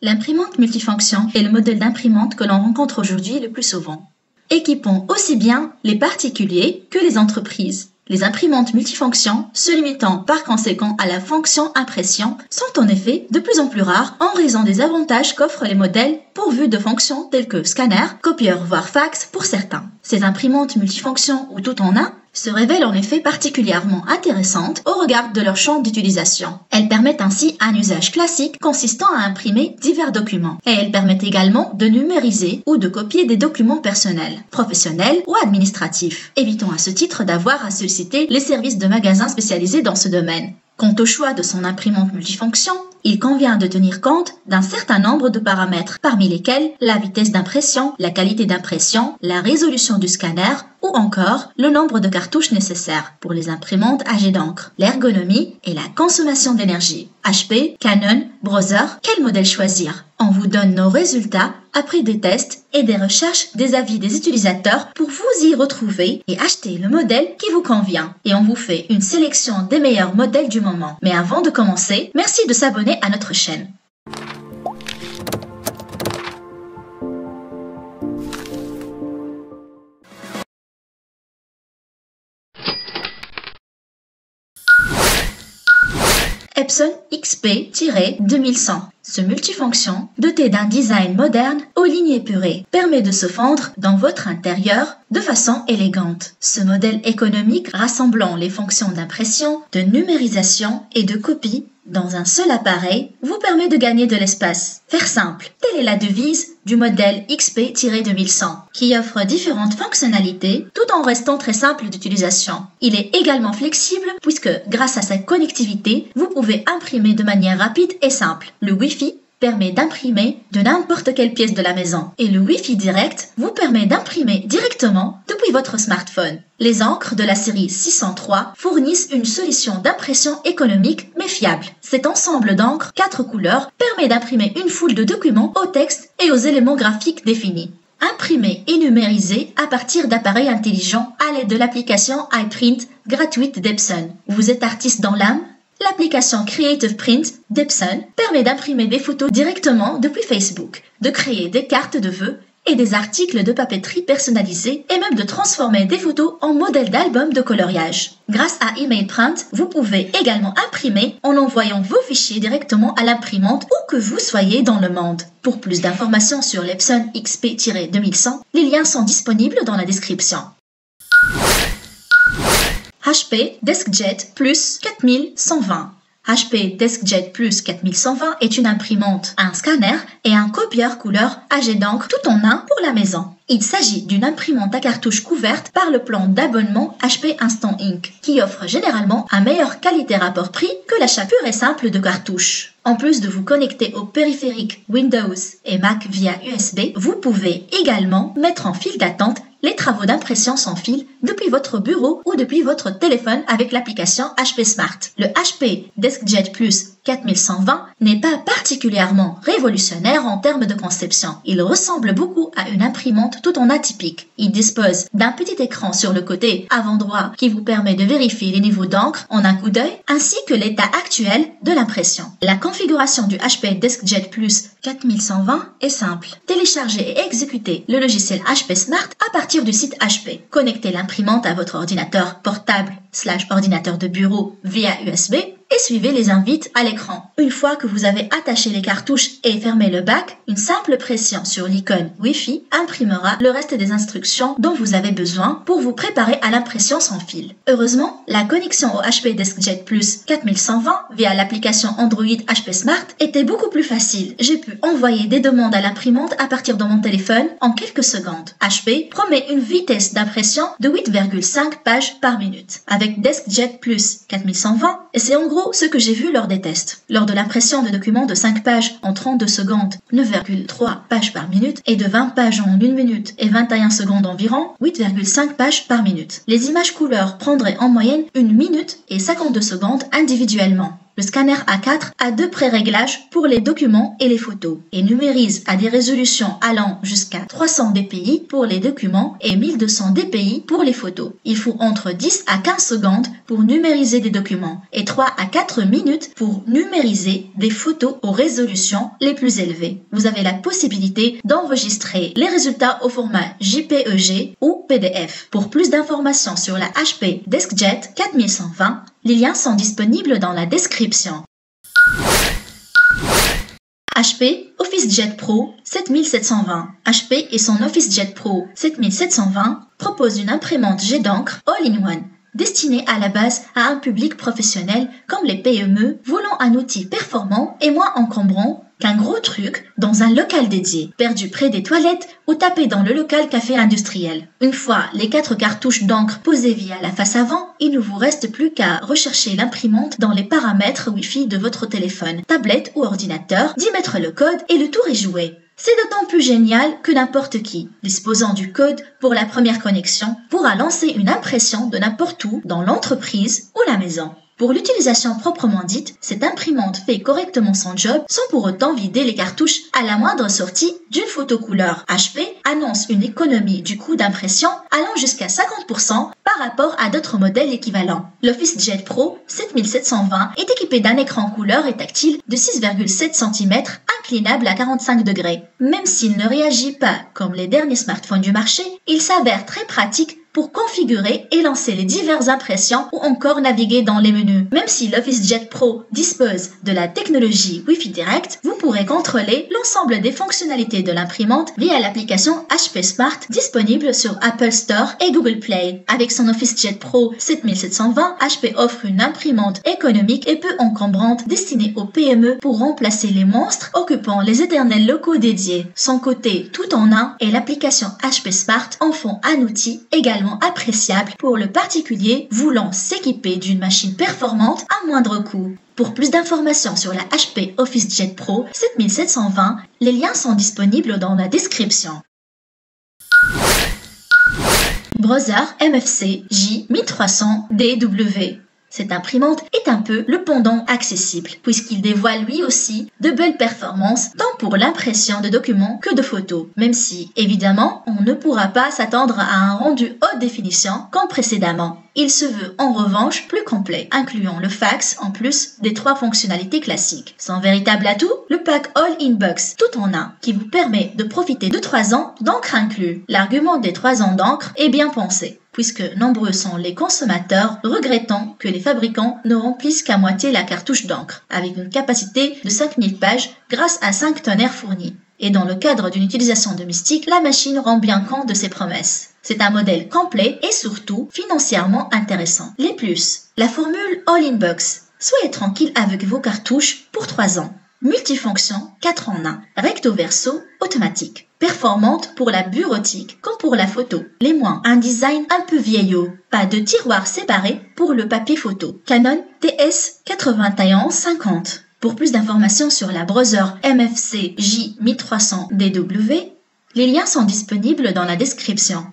L'imprimante multifonction est le modèle d'imprimante que l'on rencontre aujourd'hui le plus souvent. Équipant aussi bien les particuliers que les entreprises. Les imprimantes multifonctions, se limitant par conséquent à la fonction impression, sont en effet de plus en plus rares en raison des avantages qu'offrent les modèles pourvus de fonctions telles que scanner, copieur voire fax pour certains. Ces imprimantes multifonctions ou tout en un se révèlent en effet particulièrement intéressantes au regard de leur champ d'utilisation. Elles permettent ainsi un usage classique consistant à imprimer divers documents. Et elles permettent également de numériser ou de copier des documents personnels, professionnels ou administratifs. Évitons à ce titre d'avoir à solliciter les services de magasins spécialisés dans ce domaine. Quant au choix de son imprimante multifonction, il convient de tenir compte d'un certain nombre de paramètres, parmi lesquels la vitesse d'impression, la qualité d'impression, la résolution du scanner ou encore le nombre de cartouches nécessaires pour les imprimantes à jet d'encre, l'ergonomie et la consommation d'énergie. HP, Canon, Brother, quel modèle choisir? On vous donne nos résultats après des tests et des recherches des avis des utilisateurs pour vous y retrouver et acheter le modèle qui vous convient. Et on vous fait une sélection des meilleurs modèles du moment. Mais avant de commencer, merci de s'abonner à notre chaîne. Epson XP-2100. Ce multifonction, doté d'un design moderne aux lignes épurées, permet de se fondre dans votre intérieur de façon élégante. Ce modèle économique rassemblant les fonctions d'impression, de numérisation et de copie dans un seul appareil vous permet de gagner de l'espace. Faire simple, telle est la devise du modèle XP-2100 qui offre différentes fonctionnalités tout en restant très simple d'utilisation. Il est également flexible puisque grâce à sa connectivité, vous pouvez imprimer de manière rapide et simple. Le Wi-Fi permet d'imprimer de n'importe quelle pièce de la maison et le Wi-Fi direct vous permet d'imprimer directement depuis votre smartphone. Les encres de la série 603 fournissent une solution d'impression économique mais fiable. Cet ensemble d'encres 4 couleurs permet d'imprimer une foule de documents au texte et aux éléments graphiques définis. Imprimer et numériser à partir d'appareils intelligents à l'aide de l'application iPrint gratuite d'Epson. Vous êtes artiste dans l'âme? L'application Creative Print d'Epson permet d'imprimer des photos directement depuis Facebook, de créer des cartes de vœux et des articles de papeterie personnalisés et même de transformer des photos en modèles d'albums de coloriage. Grâce à Email Print, vous pouvez également imprimer en envoyant vos fichiers directement à l'imprimante où que vous soyez dans le monde. Pour plus d'informations sur l'Epson XP-2100, les liens sont disponibles dans la description. HP DeskJet Plus 4120. HP DeskJet Plus 4120 est une imprimante, un scanner et un copieur couleur à jet d'encre tout en un pour la maison. Il s'agit d'une imprimante à cartouche couverte par le plan d'abonnement HP Instant Ink, qui offre généralement un meilleur qualité-rapport-prix que l'achat pur et simple de cartouches. En plus de vous connecter aux périphériques Windows et Mac via USB, vous pouvez également mettre en file d'attente les travaux d'impression sans fil depuis votre bureau ou depuis votre téléphone avec l'application HP Smart. Le HP DeskJet Plus 4120 n'est pas particulièrement révolutionnaire en termes de conception. Il ressemble beaucoup à une imprimante tout en atypique. Il dispose d'un petit écran sur le côté avant droit qui vous permet de vérifier les niveaux d'encre en un coup d'œil ainsi que l'état actuel de l'impression. La configuration du HP DeskJet Plus 4120 est simple. Téléchargez et exécutez le logiciel HP Smart à partir du site HP. Connectez l'imprimante à votre ordinateur portable / ordinateur de bureau via USB et suivez les invites à l'écran. Une fois que vous avez attaché les cartouches et fermé le bac, une simple pression sur l'icône Wi-Fi imprimera le reste des instructions dont vous avez besoin pour vous préparer à l'impression sans fil. Heureusement, la connexion au HP DeskJet Plus 4120 via l'application Android HP Smart était beaucoup plus facile. J'ai pu envoyer des demandes à l'imprimante à partir de mon téléphone en quelques secondes. HP promet une vitesse d'impression de 8,5 pages par minute. Avec DeskJet Plus 4120, et c'est en gros ce que j'ai vu lors des tests. Lors de l'impression de documents de 5 pages en 32 secondes, 9,3 pages par minute, et de 20 pages en 1 minute et 21 secondes environ, 8,5 pages par minute. Les images couleurs prendraient en moyenne 1 minute et 52 secondes individuellement. Le scanner A4 a 2 pré-réglages pour les documents et les photos et numérise à des résolutions allant jusqu'à 300 dpi pour les documents et 1200 dpi pour les photos. Il faut entre 10 à 15 secondes pour numériser des documents et 3 à 4 minutes pour numériser des photos aux résolutions les plus élevées. Vous avez la possibilité d'enregistrer les résultats au format JPEG ou PDF. Pour plus d'informations sur la HP DeskJet 4120, les liens sont disponibles dans la description. HP OfficeJet Pro 7720. HP et son OfficeJet Pro 7720 proposent une imprimante jet d'encre all-in-one destinée à la base à un public professionnel comme les PME voulant un outil performant et moins encombrant qu'un gros truc dans un local dédié, perdu près des toilettes ou tapé dans le local café industriel. Une fois les 4 cartouches d'encre posées via la face avant, il ne vous reste plus qu'à rechercher l'imprimante dans les paramètres Wi-Fi de votre téléphone, tablette ou ordinateur, d'y mettre le code et le tour est joué. C'est d'autant plus génial que n'importe qui, disposant du code pour la première connexion, pourra lancer une impression de n'importe où dans l'entreprise ou la maison. Pour l'utilisation proprement dite, cette imprimante fait correctement son job sans pour autant vider les cartouches à la moindre sortie d'une photo couleur. HP annonce une économie du coût d'impression allant jusqu'à 50% par rapport à d'autres modèles équivalents. L'OfficeJet Pro 7720 est équipé d'un écran couleur et tactile de 6,7 cm inclinable à 45 degrés. Même s'il ne réagit pas comme les derniers smartphones du marché, il s'avère très pratique pour configurer et lancer les diverses impressions ou encore naviguer dans les menus. Même si l'OfficeJet Pro dispose de la technologie Wi-Fi Direct, vous pourrez contrôler l'ensemble des fonctionnalités de l'imprimante via l'application HP Smart disponible sur Apple Store et Google Play. Avec son OfficeJet Pro 7720, HP offre une imprimante économique et peu encombrante destinée aux PME pour remplacer les monstres occupant les éternels locaux dédiés. Son côté tout en un et l'application HP Smart en font un outil également appréciable pour le particulier voulant s'équiper d'une machine performante à moindre coût. Pour plus d'informations sur la HP OfficeJet Pro 7720, les liens sont disponibles dans la description. Browser MFC J1300DW. Cette imprimante est un peu le pendant accessible, puisqu'il dévoile lui aussi de belles performances tant pour l'impression de documents que de photos, même si, évidemment, on ne pourra pas s'attendre à un rendu haute définition comme précédemment. Il se veut en revanche plus complet, incluant le fax en plus des 3 fonctionnalités classiques. Son véritable atout, le pack All-in-Box tout en un, qui vous permet de profiter de 3 ans d'encre inclus. L'argument des 3 ans d'encre est bien pensé, puisque nombreux sont les consommateurs regrettant que les fabricants ne remplissent qu'à moitié la cartouche d'encre, avec une capacité de 5000 pages grâce à 5 tonnerres fournis. Et dans le cadre d'une utilisation domestique, la machine rend bien compte de ses promesses. C'est un modèle complet et surtout financièrement intéressant. Les plus, la formule All-in-Box. Soyez tranquille avec vos cartouches pour 3 ans. Multifonction 4 en 1, recto verso automatique. Performante pour la bureautique comme pour la photo. Les moins, un design un peu vieillot. Pas de tiroir séparé pour le papier photo. Canon TS8150. Pour plus d'informations sur la browser MFC J1300DW, les liens sont disponibles dans la description.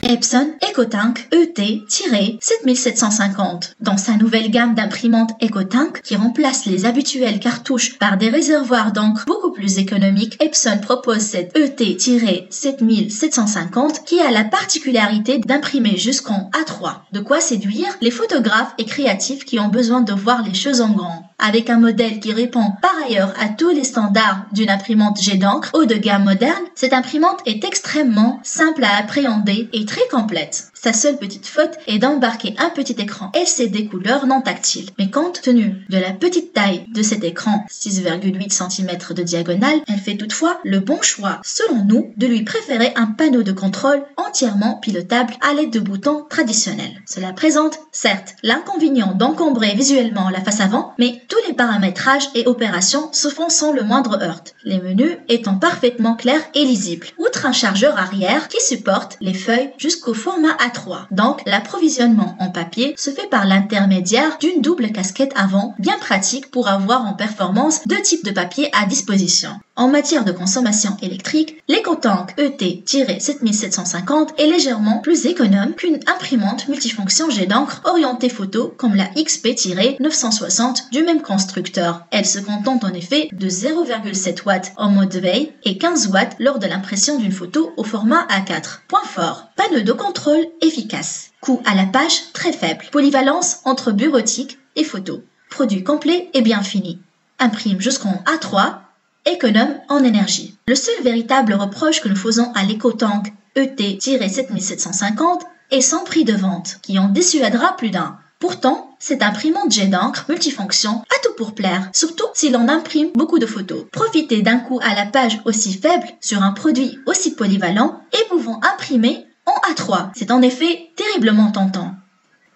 Epson EcoTank ET-7750. Dans sa nouvelle gamme d'imprimantes EcoTank qui remplace les habituelles cartouches par des réservoirs d'encre beaucoup plus économiques, Epson propose cette ET-7750 qui a la particularité d'imprimer jusqu'en A3. De quoi séduire les photographes et créatifs qui ont besoin de voir les choses en grand. Avec un modèle qui répond par ailleurs à tous les standards d'une imprimante jet d'encre haut de gamme moderne, cette imprimante est extrêmement simple à appréhender et très complète. Sa seule petite faute est d'embarquer un petit écran LCD couleur non tactile. Mais compte tenu de la petite taille de cet écran, 6,8 cm de diagonale, elle fait toutefois le bon choix, selon nous, de lui préférer un panneau de contrôle entièrement pilotable à l'aide de boutons traditionnels. Cela présente, certes, l'inconvénient d'encombrer visuellement la face avant, mais tous les paramétrages et opérations se font sans le moindre heurt, les menus étant parfaitement clairs et lisibles. Outre un chargeur arrière qui supporte les feuilles jusqu'au format A3. Donc, l'approvisionnement en papier se fait par l'intermédiaire d'une double casquette avant, bien pratique pour avoir en performance 2 types de papier à disposition. En matière de consommation électrique, l'EcoTank ET-7750 est légèrement plus économe qu'une imprimante multifonction jet d'encre orientée photo comme la XP-960 du même constructeur. Elle se contente en effet de 0,7 watts en mode veille et 15 watts lors de l'impression d'une photo au format A4. Point fort, panneau de contrôle efficace. Coût à la page très faible. Polyvalence entre bureautique et photo. Produit complet et bien fini. Imprime jusqu'en A3. Économe en énergie. Le seul véritable reproche que nous faisons à l'EcoTank ET-7750 est son prix de vente, qui en dissuadera plus d'un. Pourtant, cette imprimante jet d'encre multifonction a tout pour plaire, surtout si l'on imprime beaucoup de photos. Profitez d'un coût à la page aussi faible sur un produit aussi polyvalent et pouvant imprimer en A3. C'est en effet terriblement tentant.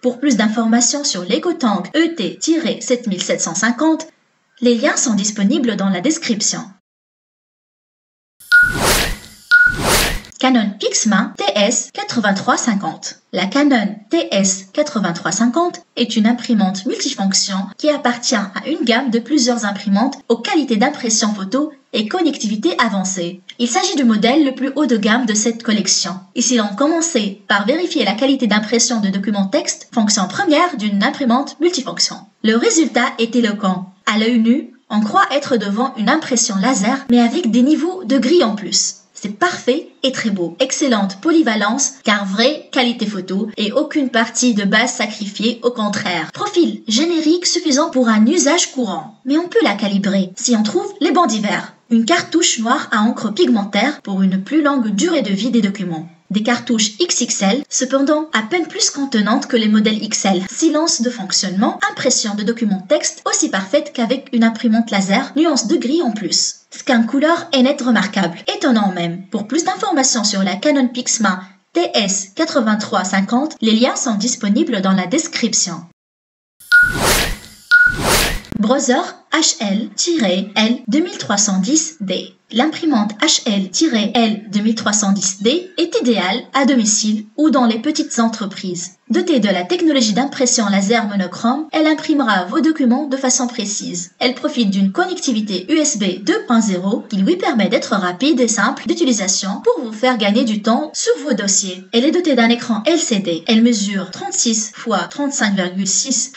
Pour plus d'informations sur l'EcoTank ET-7750, les liens sont disponibles dans la description. Canon PIXMA TS8350. La Canon TS8350 est une imprimante multifonction qui appartient à une gamme de plusieurs imprimantes aux qualités d'impression photo et connectivité avancée. Il s'agit du modèle le plus haut de gamme de cette collection. Ici, l'on commençait par vérifier la qualité d'impression de documents texte, fonction première d'une imprimante multifonction. Le résultat est éloquent. À l'œil nu, on croit être devant une impression laser, mais avec des niveaux de gris en plus. C'est parfait et très beau. Excellente polyvalence, car vraie qualité photo et aucune partie de base sacrifiée, au contraire. Profil générique suffisant pour un usage courant. Mais on peut la calibrer si on trouve les bons divers. Une cartouche noire à encre pigmentaire pour une plus longue durée de vie des documents. Des cartouches XXL, cependant à peine plus contenantes que les modèles XL. Silence de fonctionnement, impression de documents texte aussi parfaite qu'avec une imprimante laser, nuance de gris en plus. Scan couleur et net remarquable, étonnant même. Pour plus d'informations sur la Canon PIXMA TS8350, les liens sont disponibles dans la description. Browser HL-L2310D. L'imprimante HL-L2310D est idéale à domicile ou dans les petites entreprises. Dotée de la technologie d'impression laser monochrome, elle imprimera vos documents de façon précise. Elle profite d'une connectivité USB 2.0 qui lui permet d'être rapide et simple d'utilisation pour vous faire gagner du temps sur vos dossiers. Elle est dotée d'un écran LCD. Elle mesure 36 x 35,6 x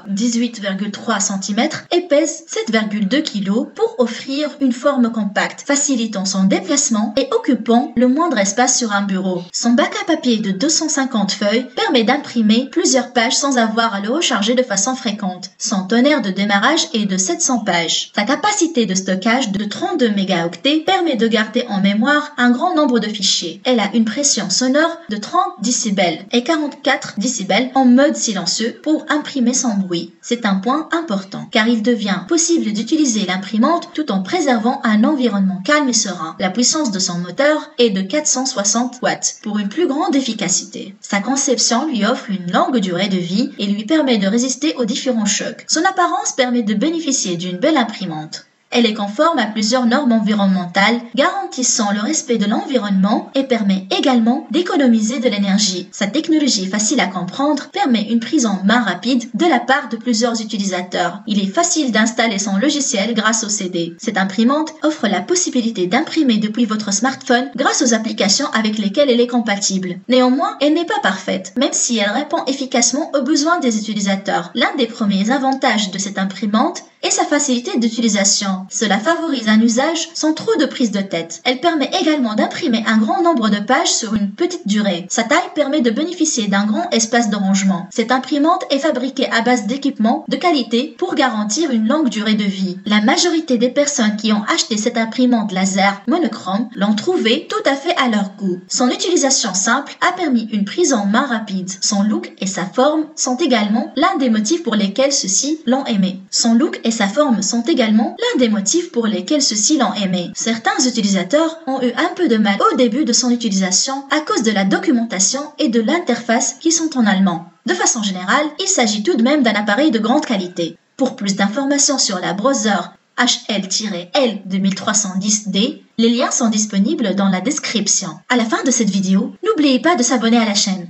18,3 cm et pèse 7,2 kg pour offrir une forme compacte, facilitant son déplacement et occupant le moindre espace sur un bureau. Son bac à papier de 250 feuilles permet d'imprimer plusieurs pages sans avoir à le recharger de façon fréquente. Son tonnerre de démarrage est de 700 pages. Sa capacité de stockage de 32 mégaoctets permet de garder en mémoire un grand nombre de fichiers. Elle a une pression sonore de 30 décibels et 44 décibels en mode silencieux pour imprimer sans bruit. C'est un point important car il devient possible d'utiliser l'imprimante tout en préservant un environnement calme et serein. La puissance de son moteur est de 460 watts pour une plus grande efficacité. Sa conception lui offre une longue durée de vie et lui permet de résister aux différents chocs. Son apparence permet de bénéficier d'une belle imprimante. Elle est conforme à plusieurs normes environnementales, garantissant le respect de l'environnement et permet également d'économiser de l'énergie. Sa technologie facile à comprendre permet une prise en main rapide de la part de plusieurs utilisateurs. Il est facile d'installer son logiciel grâce au CD. Cette imprimante offre la possibilité d'imprimer depuis votre smartphone grâce aux applications avec lesquelles elle est compatible. Néanmoins, elle n'est pas parfaite, même si elle répond efficacement aux besoins des utilisateurs. L'un des premiers avantages de cette imprimante est sa facilité d'utilisation. Cela favorise un usage sans trop de prise de tête. Elle permet également d'imprimer un grand nombre de pages sur une petite durée. Sa taille permet de bénéficier d'un grand espace de rangement. Cette imprimante est fabriquée à base d'équipements de qualité pour garantir une longue durée de vie. La majorité des personnes qui ont acheté cette imprimante laser monochrome l'ont trouvée tout à fait à leur goût. Son utilisation simple a permis une prise en main rapide. Son look et sa forme sont également l'un des motifs pour lesquels ceux-ci l'ont aimé. Son look et sa forme sont également l'un des motifs pour lesquels ceux-ci l'ont aimé. Certains utilisateurs ont eu un peu de mal au début de son utilisation à cause de la documentation et de l'interface qui sont en allemand. De façon générale, il s'agit tout de même d'un appareil de grande qualité. Pour plus d'informations sur la browser HL-L2310D, les liens sont disponibles dans la description. À la fin de cette vidéo, n'oubliez pas de s'abonner à la chaîne.